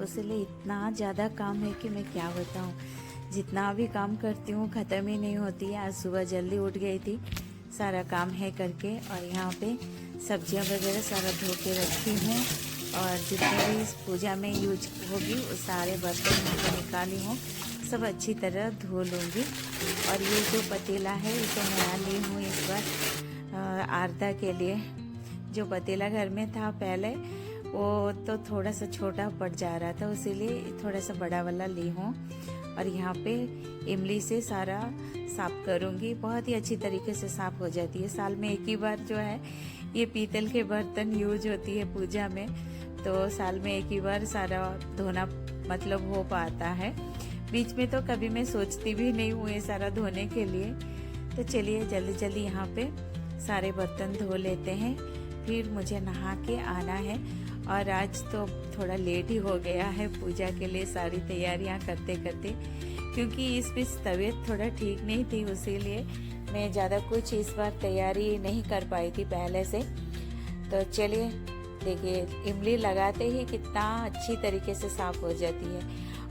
इसलिए इतना ज़्यादा काम है कि मैं क्या बताऊँ। जितना भी काम करती हूँ ख़त्म ही नहीं होती है। आज सुबह जल्दी उठ गई थी, सारा काम है करके, और यहाँ पे सब्जियाँ वगैरह सारा धो के रखी हूँ, और जितने भी पूजा में यूज होगी वो सारे बर्तन मैं निकाली हूँ, सब अच्छी तरह धो लूँगी। और ये जो पतीला है इसे नया ली हूँ इस बार आरता के लिए। जो पतीला घर में था पहले वो तो थोड़ा सा छोटा पड़ जा रहा था, इसीलिए थोड़ा सा बड़ा वाला ली हूँ। और यहाँ पे इमली से सारा साफ करूँगी, बहुत ही अच्छी तरीके से साफ हो जाती है। साल में एक ही बार जो है ये पीतल के बर्तन यूज होती है पूजा में, तो साल में एक ही बार सारा धोना मतलब हो पाता है। बीच में तो कभी मैं सोचती भी नहीं हूँ ये सारा धोने के लिए। तो चलिए जल्दी जल्दी यहाँ पे सारे बर्तन धो लेते हैं, फिर मुझे नहा के आना है। और आज तो थोड़ा लेट ही हो गया है पूजा के लिए सारी तैयारियां करते करते, क्योंकि इस बीच तबीयत थोड़ा ठीक नहीं थी, इसीलिए मैं ज़्यादा कुछ इस बार तैयारी नहीं कर पाई थी पहले से। तो चलिए देखिए, इमली लगाते ही कितना अच्छी तरीके से साफ हो जाती है।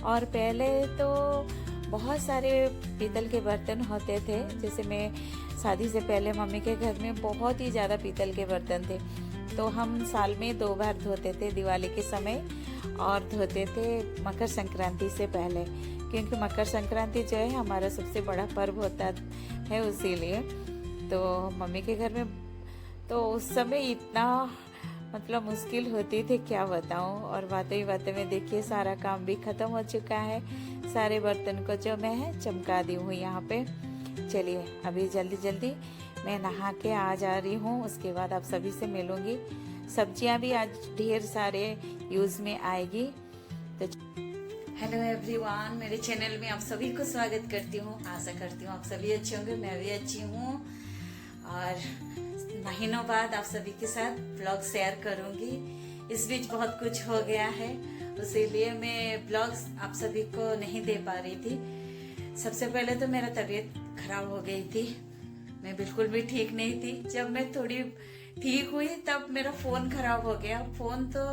और पहले तो बहुत सारे पीतल के बर्तन होते थे, जैसे मैं शादी से पहले मम्मी के घर में बहुत ही ज़्यादा पीतल के बर्तन थे, तो हम साल में 2 बार धोते थे, दिवाली के समय और धोते थे मकर संक्रांति से पहले, क्योंकि मकर संक्रांति जो है हमारा सबसे बड़ा पर्व होता है, इसीलिए। तो मम्मी के घर में तो उस समय इतना मतलब मुश्किल होती थी, क्या बताऊं। और बातें ही बातें में देखिए सारा काम भी ख़त्म हो चुका है, सारे बर्तन को जो मैं है चमका दी हूँ यहाँ पे। चलिए अभी जल्दी जल्दी मैं नहा के आ जा रही हूँ, उसके बाद आप सभी से मिलूंगी। सब्जियां भी आज ढेर सारे यूज में आएगी। तो हेलो एवरीवन, मेरे चैनल में आप सभी को स्वागत करती हूँ। आशा करती हूँ आप सभी अच्छे होंगे, मैं भी अच्छी हूँ। और महीनों बाद आप सभी के साथ ब्लॉग शेयर करूंगी। इस बीच बहुत कुछ हो गया है, इसीलिए मैं ब्लॉग्स आप सभी को नहीं दे पा रही थी। सबसे पहले तो मेरा तबीयत खराब हो गई थी, मैं बिल्कुल भी ठीक नहीं थी। जब मैं थोड़ी ठीक हुई तब मेरा फोन खराब हो गया। फोन तो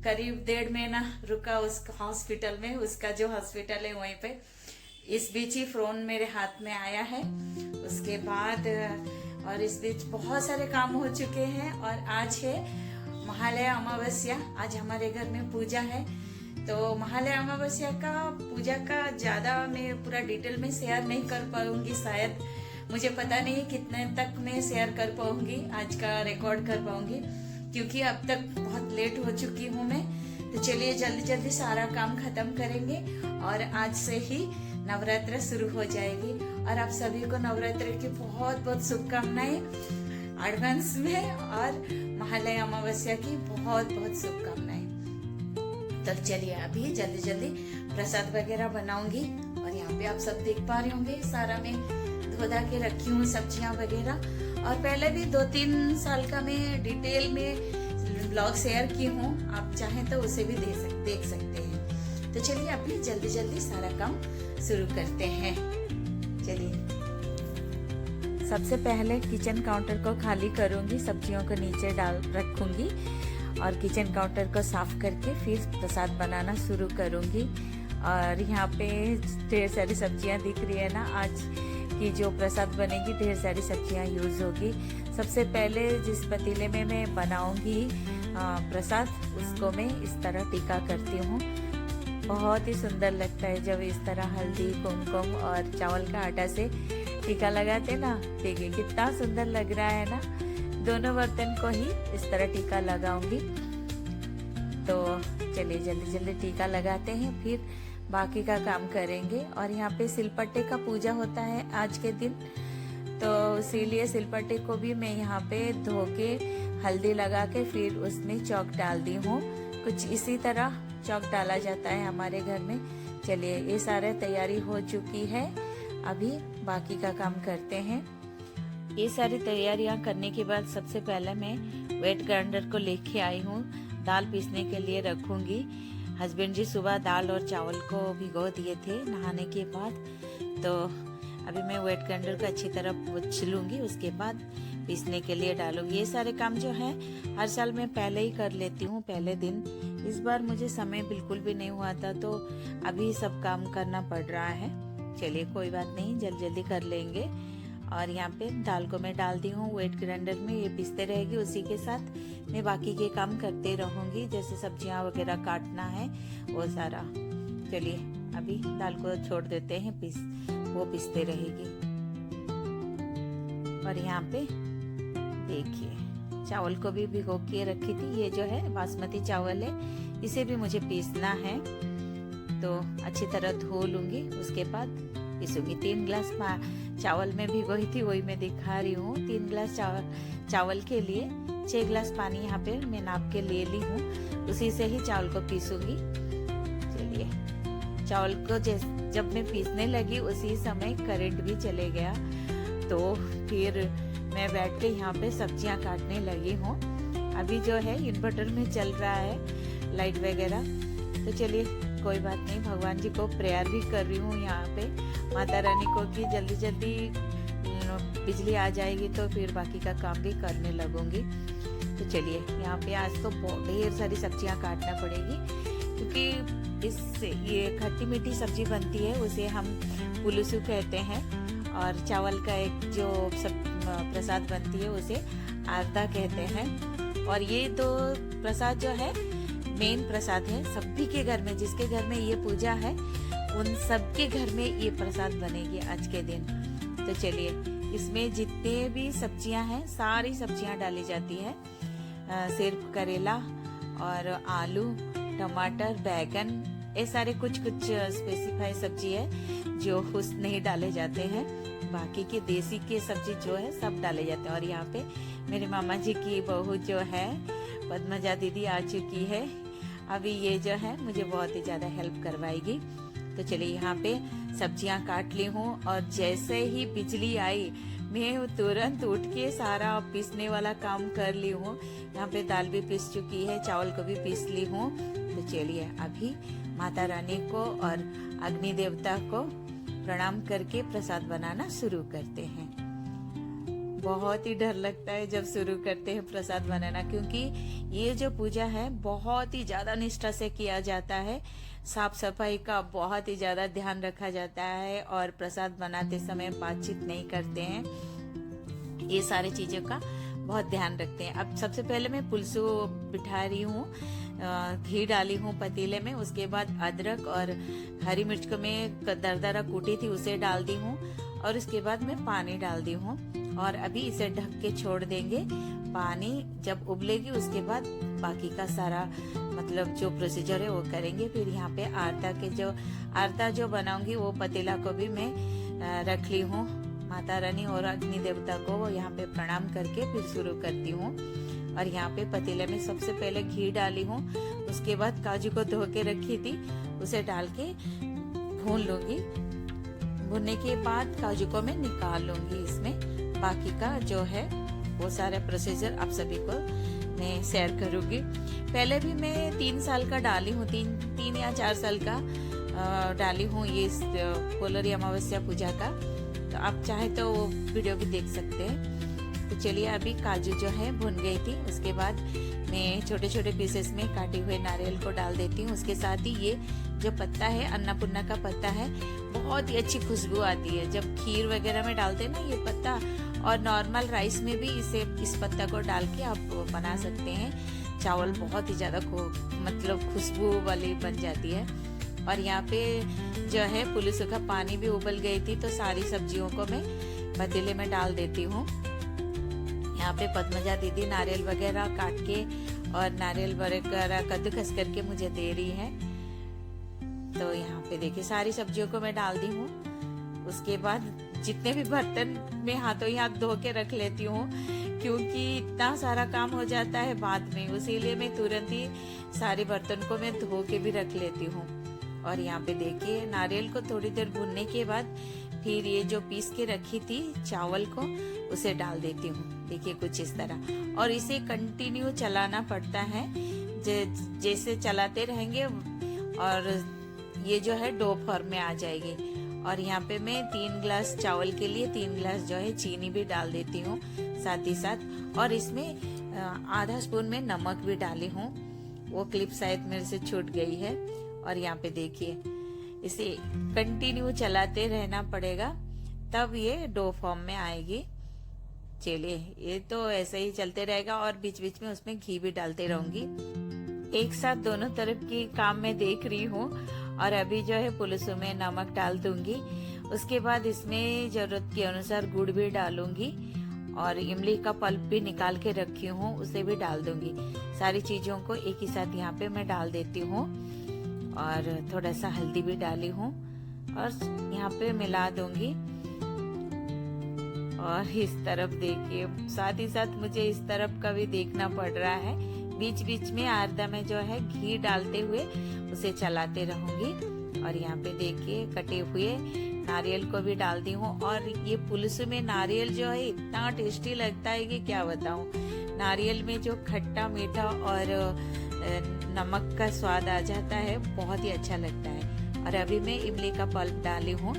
करीब 1.5 महीना रुका उस हॉस्पिटल में, उसका जो हॉस्पिटल है वहीं पे। इस बीच ही फोन मेरे हाथ में आया है, उसके बाद और इस बीच बहुत सारे काम हो चुके हैं। और आज है महालय अमावस्या, आज हमारे घर में पूजा है। तो महालय अमावस्या का पूजा का ज़्यादा मैं पूरा डिटेल में शेयर नहीं कर पाऊंगी, शायद मुझे पता नहीं कितने तक मैं शेयर कर पाऊंगी, आज का रिकॉर्ड कर पाऊंगी, क्योंकि अब तक बहुत लेट हो चुकी हूँ मैं। तो चलिए जल्दी जल्दी सारा काम खत्म करेंगे, और आज से ही नवरात्र शुरू हो जाएगी। और आप सभी को नवरात्र की बहुत बहुत शुभकामनाएं एडवांस में, और महालय अमावस्या की बहुत बहुत शुभकामनाएं। तो चलिए अभी जल्दी जल्दी प्रसाद वगैरह बनाऊंगी। और यहाँ पे आप सब देख पा रहे होंगे सारा मैं धोधा के रखी हूँ सब्जियां वगैरह। और पहले भी 2-3 साल का मैं डिटेल में ब्लॉग शेयर की हूँ, आप चाहें तो उसे भी देख सकते हैं। तो चलिए अभी जल्दी जल्दी सारा काम शुरू करते हैं। चलिए सबसे पहले किचन काउंटर को खाली करूंगी, सब्जियों को नीचे डाल रखूंगी, और किचन काउंटर को साफ करके फिर प्रसाद बनाना शुरू करूंगी। और यहाँ पे ढेर सारी सब्जियां दिख रही है ना, आज की जो प्रसाद बनेगी ढेर सारी सब्जियां यूज होगी। सबसे पहले जिस पतीले में मैं बनाऊंगी प्रसाद, उसको मैं इस तरह टीका करती हूँ। बहुत ही सुंदर लगता है जब इस तरह हल्दी, कुमकुम और चावल का आटा से टीका लगाते ना। देखिए कितना सुंदर लग रहा है ना, दोनों बर्तन को ही इस तरह टीका लगाऊंगी। तो चलिए जल्दी जल्दी टीका लगाते हैं, फिर बाकी का काम करेंगे। और यहाँ पे सिलपट्टे का पूजा होता है आज के दिन, तो इसीलिए सिलपट्टे को भी मैं यहाँ पे धो के हल्दी लगा के फिर उसमें चौक डाल दी हूँ। कुछ इसी तरह चौक डाला जाता है हमारे घर में। चलिए ये सारे तैयारी हो चुकी है, अभी बाकी का काम करते हैं। ये सारी तैयारियां करने के बाद सबसे पहले मैं वेट ग्राइंडर को लेके आई हूँ, दाल पीसने के लिए रखूंगी। हस्बैंड जी सुबह दाल और चावल को भिगो दिए थे नहाने के बाद, तो अभी मैं वेट ग्राइंडर को अच्छी तरह पोंछ लूंगी, उसके बाद पीसने के लिए डालूंगी। ये सारे काम जो है हर साल मैं पहले ही कर लेती हूँ पहले दिन। इस बार मुझे समय बिल्कुल भी नहीं हुआ था, तो अभी सब काम करना पड़ रहा है। चलिए कोई बात नहीं, जल्दी जल्दी कर लेंगे। और यहाँ पे दाल को मैं डाल दी हूँ वेट ग्राइंडर में, ये पीसते रहेगी। उसी के साथ मैं बाकी के काम करते रहूंगी, जैसे सब्जियां वगैरह काटना है वो सारा। चलिए अभी दाल को छोड़ देते हैं, वो पीसते रहेगी। और यहाँ पे देखिए चावल को भी भिगो के रखी थी, ये जो है बासमती चावल है, इसे भी मुझे पीसना है, तो अच्छी तरह धो लूंगी, उसके बाद पीसूंगी। 3 गिलास चावल में भिगोई थी, वही मैं दिखा रही हूँ। 3 गिलास चावल के लिए 6 गिलास पानी यहाँ पे मैं नाप के ले ली हूँ, उसी से ही चावल को पीसूंगी। चलिए चावल को जब मैं पीसने लगी उसी समय करंट भी चले गया, तो फिर मैं बैठ के यहाँ पे सब्जियां काटने लगी हूँ। अभी जो है इन्वर्टर में चल रहा है लाइट वगैरह, तो चलिए कोई बात नहीं। भगवान जी को प्रेयर भी कर रही हूँ यहाँ पे, माता रानी को, कि जल्दी जल्दी बिजली आ जाएगी तो फिर बाकी का काम भी करने लगूंगी। तो चलिए यहाँ पे आज तो ढेर सारी सब्जियां काटना पड़ेगी, क्योंकि इससे ये खट्टी मीठी सब्जी बनती है, उसे हम पुलुसु कहते हैं। और चावल का एक जो प्रसाद बनती है उसे आरता कहते हैं। और ये दो प्रसाद जो है मेन प्रसाद है सभी के घर में, जिसके घर में ये पूजा है उन सबके घर में ये प्रसाद बनेगी आज के दिन। तो चलिए इसमें जितने भी सब्जियां हैं सारी सब्जियां डाली जाती है, सिर्फ करेला और आलू, टमाटर, बैगन, ये सारे कुछ स्पेसिफाई सब्जी है जो उस नहीं डाले जाते हैं। बाकी के देसी के सब्जी जो है सब डाले जाते हैं। और यहाँ पे मेरे मामा जी की बहू जो है पद्मजा दीदी आ चुकी है, अभी ये जो है मुझे बहुत ही ज्यादा हेल्प करवाएगी। तो चलिए यहाँ पे सब्जियां काट ली हूँ, और जैसे ही बिजली आई मैं तुरंत उठ के सारा पीसने वाला काम कर ली हूँ। यहाँ पे दाल भी पीस चुकी है, चावल को भी पीस ली हूँ। तो चलिए अभी माता रानी को और अग्नि देवता को प्रणाम करके प्रसाद बनाना शुरू करते हैं। बहुत ही डर लगता है जब शुरू करते हैं प्रसाद बनाना, क्योंकि ये जो पूजा है बहुत ही ज्यादा निष्ठा से किया जाता है। साफ सफाई का बहुत ही ज्यादा ध्यान रखा जाता है, और प्रसाद बनाते समय बातचीत नहीं करते हैं। ये सारी चीजों का बहुत ध्यान रखते हैं। अब सबसे पहले मैं पुलसू बिठा रही हूँ, घी डाली हूँ पतीले में, उसके बाद अदरक और हरी मिर्च को मैं दरदरा कूटी थी उसे डाल दी हूँ, और उसके बाद मैं पानी डाल दी हूँ। और अभी इसे ढक के छोड़ देंगे। पानी जब उबलेगी उसके बाद बाकी का सारा मतलब जो प्रोसीजर है वो करेंगे। फिर यहाँ पे आरता जो बनाऊंगी वो पतीला को भी मैं रख ली हूँ। माता रानी और अग्नि देवता को यहाँ पे प्रणाम करके फिर शुरू करती हूँ। और यहाँ पे पतीले में सबसे पहले घी डाली हूँ, उसके बाद काजू को धो के रखी थी उसे डाल के भून लूंगी। भूनने के बाद काजू को मैं निकाल लूंगी। इसमें बाकी का जो है वो सारे प्रोसीजर आप सभी को मैं शेयर करूंगी। पहले भी मैं 3 साल का डाली हूँ, 3 या 4 साल का डाली हूँ ये कोलरी अमावस्या पूजा का, तो आप चाहे तो वो वीडियो भी देख सकते हैं। तो चलिए अभी काजू जो है भुन गई थी, उसके बाद मैं छोटे छोटे पीसेस में काटे हुए नारियल को डाल देती हूँ। उसके साथ ही ये जो पत्ता है अन्नपूर्णा का पत्ता है, बहुत ही अच्छी खुशबू आती है जब खीर वगैरह में डालते हैं ना ये पत्ता, और नॉर्मल राइस में भी इस पत्ता को डाल के आप बना सकते हैं। चावल बहुत ही ज्यादा मतलब खुशबू वाली बन जाती है। और यहाँ पे जो है पुलिसों का पानी भी उबल गई थी, तो सारी सब्जियों को मैं पतीले में डाल देती हूँ। यहाँ पे पद्मजा दीदी नारियल वगैरह काट के और नारियल वगैरह कद्दूकस करके मुझे दे रही है। तो यहाँ पे देखिए सारी सब्जियों को मैं डाल दी हूँ। उसके बाद जितने भी बर्तन में हाथों ही हाथ धो के रख लेती हूँ, क्योंकि इतना सारा काम हो जाता है बाद में, इसीलिए मैं तुरंत ही सारे बर्तन को मैं धो के भी रख लेती हूँ। और यहाँ पे देखिए नारियल को थोड़ी देर भूनने के बाद फिर ये जो पीस के रखी थी चावल को उसे डाल देती हूँ। देखिए कुछ इस तरह, और इसे कंटिन्यू चलाना पड़ता है। जैसे चलाते रहेंगे और ये जो है डो फॉर्म में आ जाएगी। और यहाँ पे मैं 3 गिलास चावल के लिए 3 गिलास जो है चीनी भी डाल देती हूँ साथ ही साथ। और इसमें आधा स्पून में नमक भी डाली हूँ, वो क्लिप शायद मेरे से छूट गई है। और यहाँ पे देखिए इसे कंटिन्यू चलाते रहना पड़ेगा, तब ये डो फॉर्म में आएगी। चलिए ये तो ऐसे ही चलते रहेगा और बीच बीच में उसमें घी भी डालते रहूंगी। एक साथ दोनों तरफ की काम मैं देख रही हूँ। और अभी जो है पुलसू में नमक डाल दूंगी। उसके बाद इसमें जरूरत के अनुसार गुड़ भी डालूंगी और इमली का पल्प भी निकाल के रखी हूँ, उसे भी डाल दूंगी। सारी चीजों को एक ही साथ यहाँ पे मैं डाल देती हूँ और थोड़ा सा हल्दी भी डाली हूँ और यहाँ पे मिला दूंगी। और इस तरफ देखिए, साथ ही साथ मुझे इस तरफ का भी देखना पड़ रहा है। बीच बीच में आरदा में जो है घी डालते हुए उसे चलाते रहूंगी। और यहाँ पे देखिए कटे हुए नारियल को भी डाल दी हूँ। और ये पुलसू में नारियल जो है इतना टेस्टी लगता है कि क्या बताऊँ। नारियल में जो खट्टा मीठा और नमक का स्वाद आ जाता है, बहुत ही अच्छा लगता है। और अभी मैं इमली का पल्प डाली हूँ।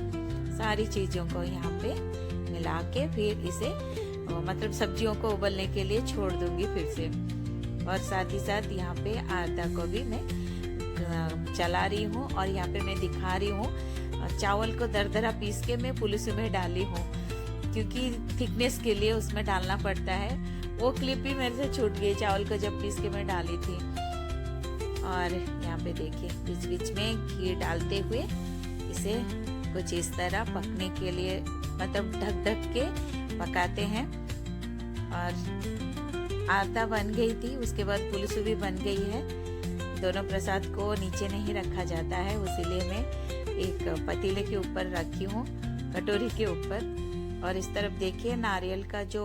सारी चीजों को यहाँ पे मिला के फिर इसे मतलब सब्जियों को उबलने के लिए छोड़ दूंगी फिर से। और साथ ही साथ यहाँ पे आरदा को भी मैं चला रही हूँ। और यहाँ पे मैं दिखा रही हूँ चावल को दरदरा पीस के मैं पुलसू में डाली हूँ, क्योंकि थिकनेस के लिए उसमें डालना पड़ता है। वो क्लिप भी मेरे से छूट गई चावल को जब पीस के मैं डाली थी। और यहाँ पे देखिए बीच बीच में घी डालते हुए इसे कुछ इस तरह पकने के लिए मतलब ढक ढक के पकाते हैं। और आरदा बन गई थी, उसके बाद पुलसू भी बन गई है। दोनों प्रसाद को नीचे नहीं रखा जाता है, इसीलिए मैं एक पतीले के ऊपर रखी हूँ, कटोरी के ऊपर। और इस तरफ देखिए नारियल का जो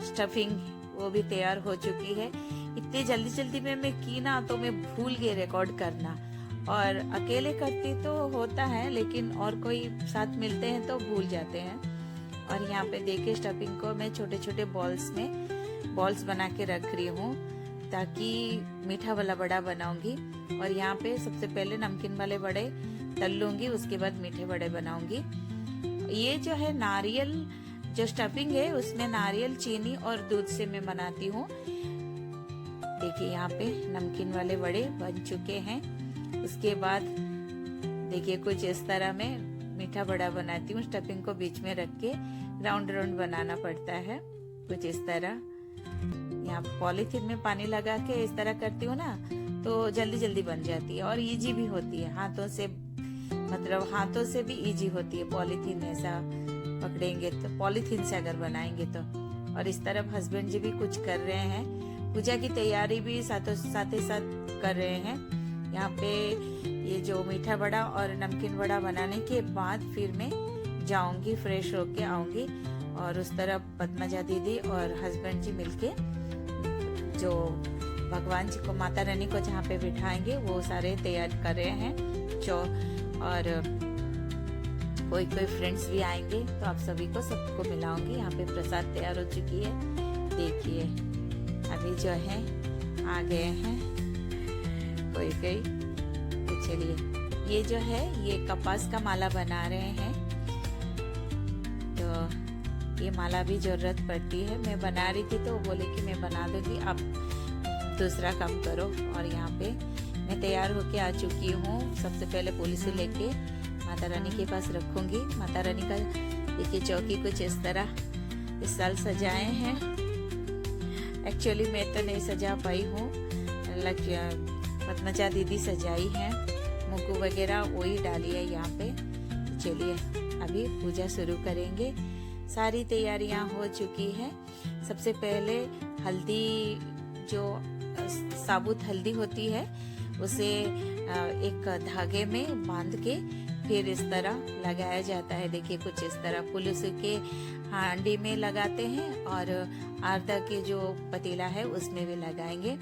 स्टफिंग वो भी तैयार हो चुकी है। इतनी जल्दी जल्दी में मैं की ना तो मैं भूल गई रिकॉर्ड करना। और अकेले करती तो होता है, लेकिन और कोई साथ मिलते हैं तो भूल जाते हैं। और यहाँ पे देखिए स्टफिंग को मैं छोटे छोटे बॉल्स बना के रख रही हूँ, ताकि मीठा वाला बड़ा बनाऊंगी। और यहाँ पे सबसे पहले नमकीन वाले बड़े तल लूंगी, उसके बाद मीठे बड़े बनाऊंगी। ये जो है नारियल जो स्टफिंग है उसमें नारियल, चीनी और दूध से मैं बनाती हूँ। देखिए यहाँ पे नमकीन वाले बड़े बन चुके हैं। उसके बाद देखिए कुछ इस तरह मैं मीठा बड़ा बनाती हूँ। स्टफिंग को बीच में रख के राउंड राउंड बनाना पड़ता है कुछ इस तरह। यहाँ पॉलीथीन में पानी लगा के इस तरह करती हूँ ना, तो जल्दी जल्दी बन जाती है और इजी भी होती है। हाथों से भी इजी होती है। पॉलीथीन ऐसा पकड़ेंगे तो, पॉलीथीन से अगर बनाएंगे तो। और इस तरफ हस्बैंड जी भी कुछ कर रहे हैं, पूजा की तैयारी भी साथ ही साथ कर रहे हैं। यहाँ पे ये जो मीठा बड़ा और नमकीन बड़ा बनाने के बाद फिर मैं जाऊंगी, फ्रेश होके आऊंगी। और उस तरफ पद्मजा दीदी और हस्बैंड जी मिलके जो भगवान जी को, माता रानी को जहाँ पे बिठाएंगे वो सारे तैयार कर रहे हैं। और कोई फ्रेंड्स भी आएंगे तो आप सबको मिलाऊंगी। यहाँ पे प्रसाद तैयार हो चुकी है, देखिए अभी जो है आ गए हैं कोई। तो चलिए ये जो है ये कपास का माला बना रहे हैं, तो ये माला भी जरूरत पड़ती है। मैं बना रही थी तो वो बोले कि मैं बना दूंगी, आप दूसरा काम करो। और यहाँ पे मैं तैयार होके आ चुकी हूँ। सबसे पहले पुलिस लेके माता रानी के पास रखूंगी। माता रानी का देखिए चौकी कुछ इस तरह इस साल सजाए हैं। एक्चुअली मैं तो नहीं सजा पाई हूँ, पद्मजा दीदी सजाई है। मुग्गू वगैरह वही डाली है यहाँ पे। चलिए अभी पूजा शुरू करेंगे। सारी तैयारियां हो चुकी है, सबसे पहले हल्दी, जो साबुत हल्दी होती है, उसे एक धागे में बांध के फिर इस तरह लगाया जाता है। देखिए कुछ इस तरह पुलिस के हांडी में लगाते हैं और आरदा के जो पतीला है उसमें भी लगाएंगे।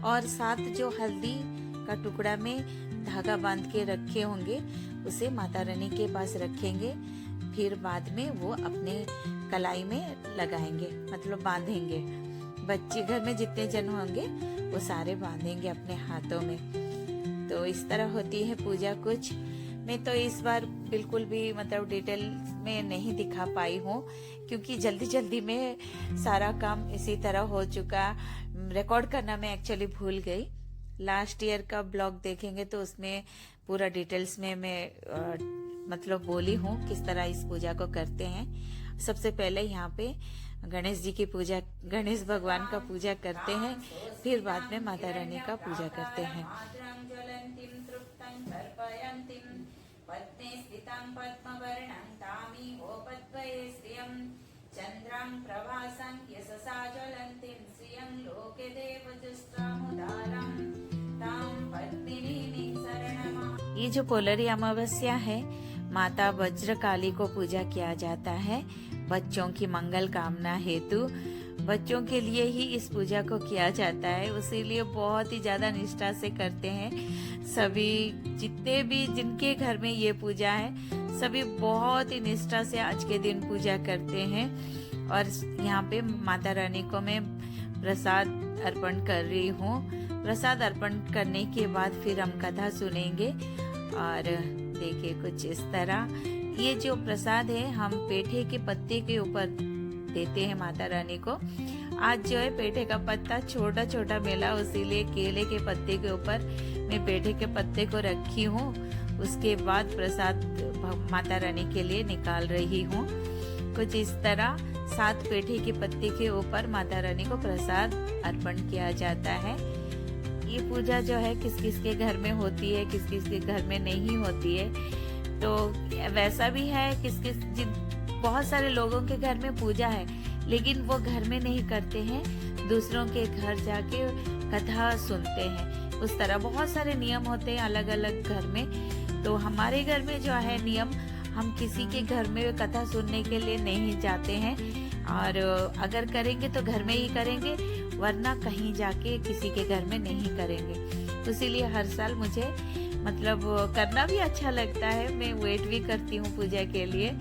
और साथ जो हल्दी का टुकड़ा में धागा बांध के रखे होंगे उसे माता रानी के पास रखेंगे। फिर बाद में वो अपने कलाई में लगाएंगे, मतलब बांधेंगे। बच्चे घर में जितने जन होंगे वो सारे बांधेंगे अपने हाथों में। तो इस तरह होती है पूजा कुछ। मैं तो इस बार बिल्कुल भी मतलब डिटेल में नहीं दिखा पाई हूँ, क्योंकि जल्दी जल्दी में सारा काम इसी तरह हो चुका। रिकॉर्ड करना मैं एक्चुअली भूल गई। लास्ट ईयर का ब्लॉग देखेंगे तो उसमें पूरा डिटेल्स में मैं मतलब बोली हूँ किस तरह इस पूजा को करते हैं। सबसे पहले यहाँ पे गणेश जी की पूजा, गणेश भगवान का पूजा करते हैं, फिर बाद में माता रानी का पूजा करते हैं। ये जो पोलरी अमावस्या है, माता वज्रकाली को पूजा किया जाता है बच्चों की मंगल कामना हेतु। बच्चों के लिए ही इस पूजा को किया जाता है, इसीलिए बहुत ही ज्यादा निष्ठा से करते हैं सभी। जितने भी जिनके घर में ये पूजा है सभी बहुत ही निष्ठा से आज के दिन पूजा करते हैं। और यहाँ पे माता रानी को मैं प्रसाद अर्पण कर रही हूँ। प्रसाद अर्पण करने के बाद फिर हम कथा सुनेंगे। और देखिए कुछ इस तरह ये जो प्रसाद है हम पेठे के पत्ते के ऊपर देते हैं माता रानी को। आज जो है पेठे का पत्ता छोटा छोटा मिला, इसीलिए केले के पत्ते के ऊपर मैं पेठे के पत्ते को रखी हूँ। उसके बाद प्रसाद माता रानी के लिए निकाल रही हूँ। कुछ इस तरह 7 पेठे के पत्ते के ऊपर माता रानी को प्रसाद अर्पण किया जाता है। ये पूजा जो है किस किस के घर में होती है, किस किस के घर में नहीं होती है। तो वैसा भी है जिन बहुत सारे लोगों के घर में पूजा है लेकिन वो घर में नहीं करते हैं, दूसरों के घर जाके कथा सुनते हैं। उस तरह बहुत सारे नियम होते हैं अलग अलग घर में। तो हमारे घर में जो है नियम, हम किसी के घर में कथा सुनने के लिए नहीं जाते हैं, और अगर करेंगे तो घर में ही करेंगे, वरना कहीं जाके किसी के घर में नहीं करेंगे। इसीलिए हर साल मुझे मतलब करना भी अच्छा लगता है। मैं वेट भी करती हूँ पूजा के लिए,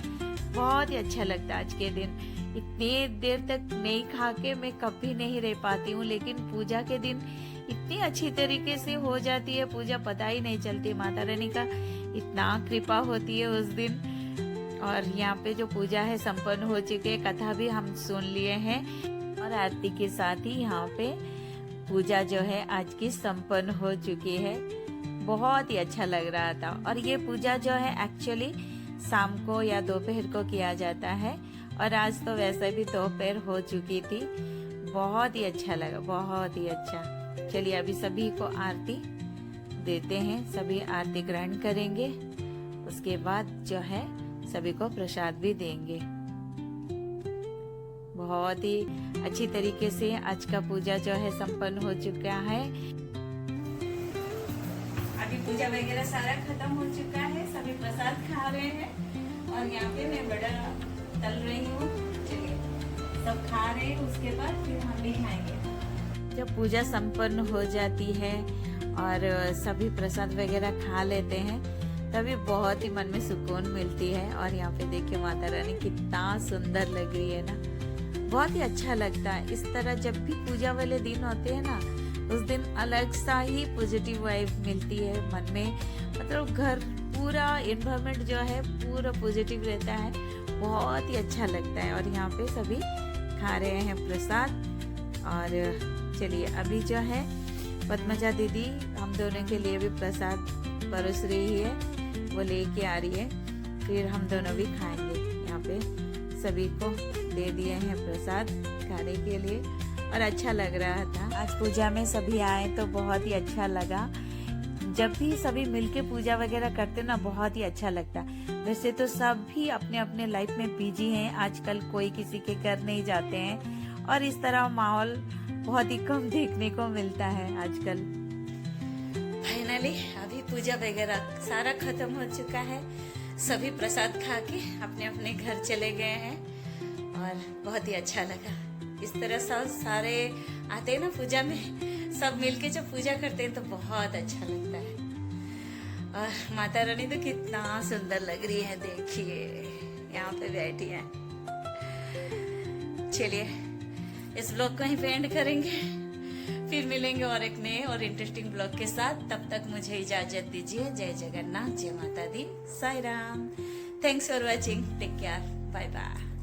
बहुत ही अच्छा लगता है। आज के दिन इतनी देर तक नहीं खा के मैं कभी नहीं रह पाती हूँ, लेकिन पूजा के दिन इतनी अच्छी तरीके से हो जाती है पूजा, पता ही नहीं चलती। माता रानी का इतना कृपा होती है उस दिन। और यहाँ पे जो पूजा है संपन्न हो चुके हैं, कथा भी हम सुन लिए हैं और आरती के साथ ही यहाँ पे पूजा जो है आज की संपन्न हो चुकी है। बहुत ही अच्छा लग रहा था। और ये पूजा जो है एक्चुअली शाम को या दोपहर को किया जाता है, और आज तो वैसे भी दोपहर हो चुकी थी। बहुत ही अच्छा लगा, बहुत ही अच्छा। चलिए अभी सभी को आरती देते हैं, सभी आरती ग्रहण करेंगे। उसके बाद जो है सभी को प्रसाद भी देंगे। बहुत ही अच्छी तरीके से आज का पूजा जो है संपन्न हो चुका है। अभी पूजा वगैरह सारा खत्म हो चुका है, सभी प्रसाद खा रहे हैं और यहाँ पे मैं बड़ा तल रही हूँ। चलिए सब खा रहे हैं, उसके बाद फिर हम भी खाएंगे। जब पूजा संपन्न हो जाती है और सभी प्रसाद वगैरह खा लेते हैं, तभी बहुत ही मन में सुकून मिलती है। और यहाँ पे देखिए माता रानी कितना सुंदर लग रही है ना, बहुत ही अच्छा लगता है। इस तरह जब भी पूजा वाले दिन होते हैं ना, उस दिन अलग सा ही पॉजिटिव वाइब मिलती है मन में। मतलब घर पूरा एनवायरनमेंट जो है पूरा पॉजिटिव रहता है, बहुत ही अच्छा लगता है। और यहाँ पे सभी खा रहे हैं प्रसाद। और चलिए अभी जो है पद्मजा दीदी हम दोनों के लिए भी प्रसाद परोस रही है, वो लेके आ रही है, फिर हम दोनों भी खाएंगे। यहाँ पे सभी को दे दिए हैं प्रसाद खाने के लिए और अच्छा लग रहा था। आज पूजा में सभी आए तो बहुत ही अच्छा लगा। जब भी सभी मिलके पूजा वगैरह करते ना, बहुत ही अच्छा लगता। वैसे तो सभी अपने अपने लाइफ में बिजी हैं आजकल, कोई किसी के घर नहीं जाते हैं और इस तरह माहौल बहुत ही कम देखने को मिलता है आजकल। फाइनली अभी पूजा वगैरह सारा खत्म हो चुका है, सभी प्रसाद खा के अपने अपने घर चले गए हैं और बहुत ही अच्छा लगा। इस तरह सारे आते हैं ना पूजा में, सब मिलके जब पूजा करते हैं तो बहुत अच्छा लगता है। और माता रानी तो कितना सुंदर लग रही है, देखिए यहाँ पे बैठी है। चलिए इस ब्लॉग को यहीं पे एंड करेंगे, फिर मिलेंगे और एक नए और इंटरेस्टिंग ब्लॉग के साथ। तब तक मुझे इजाजत दीजिए। जय जगन्नाथ, जय माता दी, Sai Ram. Thanks for watching, take care, bye bye.